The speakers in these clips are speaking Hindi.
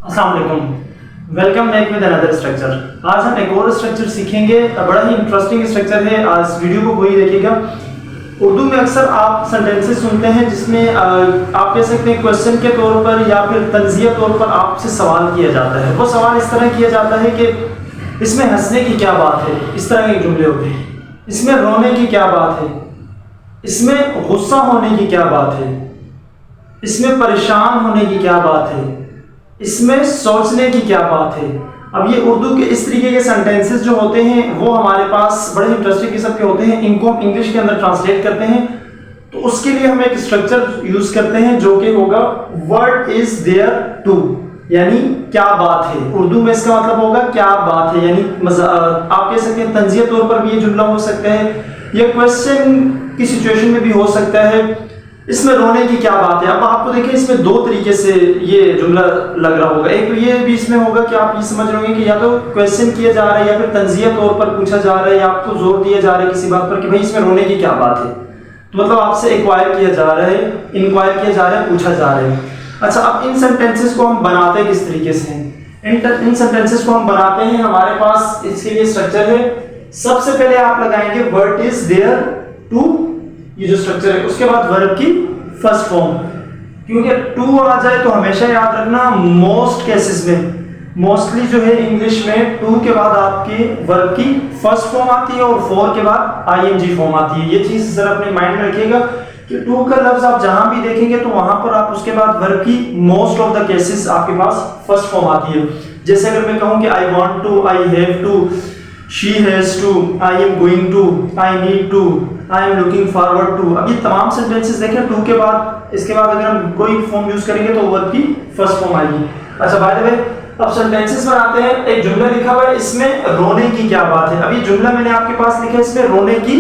अस्सलाम वालेकुम, welcome back with another structure. आज हम एक और स्ट्रक्चर सीखेंगे। बड़ा ही इंटरेस्टिंग स्ट्रक्चर है। आज वीडियो को कोई देखिएगा। उर्दू में अक्सर आप सेंटेंसेस सुनते हैं जिसमें आप कह सकते हैं क्वेश्चन के तौर पर या फिर तंज़िया तौर पर आपसे सवाल किया जाता है। वो सवाल इस तरह किया जाता है कि इसमें हंसने की क्या बात है, इस तरह के जुमले होते हैं। इसमें रोने की क्या बात है, इसमें गुस्सा होने की क्या बात है, इसमें परेशान होने की क्या बात है, इसमें सोचने की क्या बात है। अब ये उर्दू के इस तरीके के सेंटेंसेस जो होते हैं वो हमारे पास बड़े इंटरेस्टिंग किस्म के होते हैं। इनको हम इंग्लिश के अंदर ट्रांसलेट करते हैं तो उसके लिए हम एक स्ट्रक्चर यूज करते हैं जो कि होगा व्हाट इज देयर टू, यानी क्या बात है। उर्दू में इसका मतलब होगा क्या बात है, यानी आप कह सकते हैं तंज़िया तौर पर भी ये जुमला हो सकता है या क्वेश्चन की सिचुएशन में भी हो सकता है। इसमें रोने की क्या बात है। अब आपको देखिए इसमें दो तरीके से ये जुमला लग रहा होगा। एक तो ये भी इसमें होगा कि आप ये समझ रहे होंगे कि या तो क्वेश्चन किया जा रहा है या फिर तंज़िया तौर पर पूछा जा रहा है या आपको जोर दिया जा रहा है किसी बात पर कि भाई इसमें रोने की क्या बात है। तो मतलब आपसे इंक्वायर किया जा रहा है, पूछा जा रहा है। अच्छा, अब इन सेंटेंसेस को हम बनाते किस तरीके से हैं? इन सेंटेंसेस को हम बनाते हैं, हमारे पास इसके लिए स्ट्रक्चर है। सबसे पहले आप लगाएंगे व्हाट इज देयर टू, ये जो स्ट्रक्चर है, उसके बाद वर्ब की फर्स्ट फॉर्म। क्योंकि टू आ जाए तो हमेशा याद रखना मोस्ट केसेस में, मोस्टली जो है इंग्लिश में टू के बाद आपके वर्ब की फर्स्ट फॉर्म आती है और फोर के बाद आईएनजी फॉर्म आती है। ये चीज जरा अपने माइंड में रखिएगा कि टू का लफ्ज आप जहां भी देखेंगे तो वहां पर आप उसके बाद वर्ब की मोस्ट ऑफ द केसेस आपके पास फर्स्ट फॉर्म आती है। जैसे अगर मैं कहूं कि I want to, I have to, she has to, I am going to, I need to, I am looking forward to. अब ये तमाम सेंटेंसेस देखें टू के बाद, इसके बाद अगर हम कोई फॉर्म यूज करेंगे तो वर्ब की फर्स्ट फॉर्म आएगी। अच्छा, बाय द वे अब सेंटेंसेस बनाते हैं। एक जुमला लिखा हुआ है, इसमें रोने की क्या बात है। अब ये जुमला मैंने आपके पास लिखा है, इसमें रोने की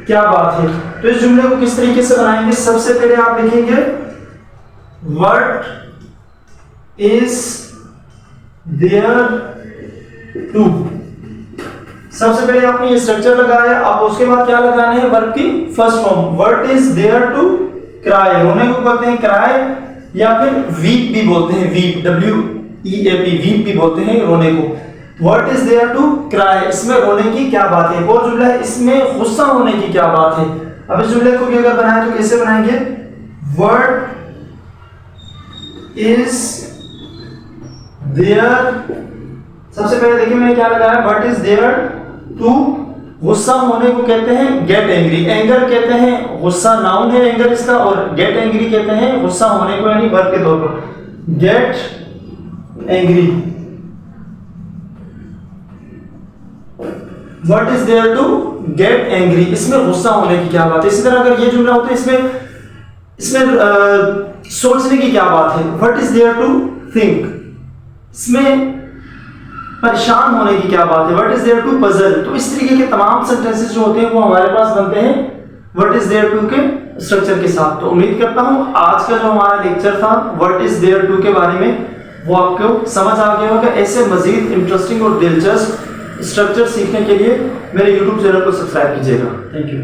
क्या बात है। तो इस जुमले को किस तरीके से बनाएंगे? सबसे पहले आप लिखेंगे व्हाट इज देयर टू। सबसे पहले आपने ये स्ट्रक्चर लगाया, अब उसके बाद क्या लगाना है? वर्ब की first form. What is there to cry, रोने को कहते हैं क्राई या फिर वीप भी बोलते हैं, वीप, WEAP, वीप भी बोलते हैं रोने को। What is there to cry, इसमें रोने की क्या बात है। और जुमला है, इसमें गुस्सा होने की क्या बात है। अब इस जुमले को भी अगर बनाए तो कैसे बनाएंगे? व्हाट इज देयर, सबसे पहले देखिए मैंने क्या लगाया, व्हाट इज देयर टू। गुस्सा होने को कहते हैं गेट एंग्री, एंगर कहते हैं, गुस्सा नाउन है एंगर इसका, और गेट एंग्री कहते हैं गुस्सा होने को, यानी वर्ब के तौर पर get angry. What is there to get angry, इसमें गुस्सा होने की क्या बात है। इसी तरह अगर ये जुमला होता है, इसमें सोचने की क्या बात है। What is there to think, इसमें परेशान होने की क्या बात है। What is there to puzzle. तो इस तरीके के तमाम सेंटेंसेस जो होते हैं वो हमारे पास बनते हैं व्हाट इज देयर टू के स्ट्रक्चर के साथ। तो उम्मीद करता हूं आज का जो हमारा लेक्चर था व्हाट इज देयर टू के बारे में वो आपको समझ आ गया होगा। ऐसे मजीद इंटरेस्टिंग और दिलचस्प स्ट्रक्चर सीखने के लिए मेरे YouTube चैनल को सब्सक्राइब कीजिएगा। Thank you.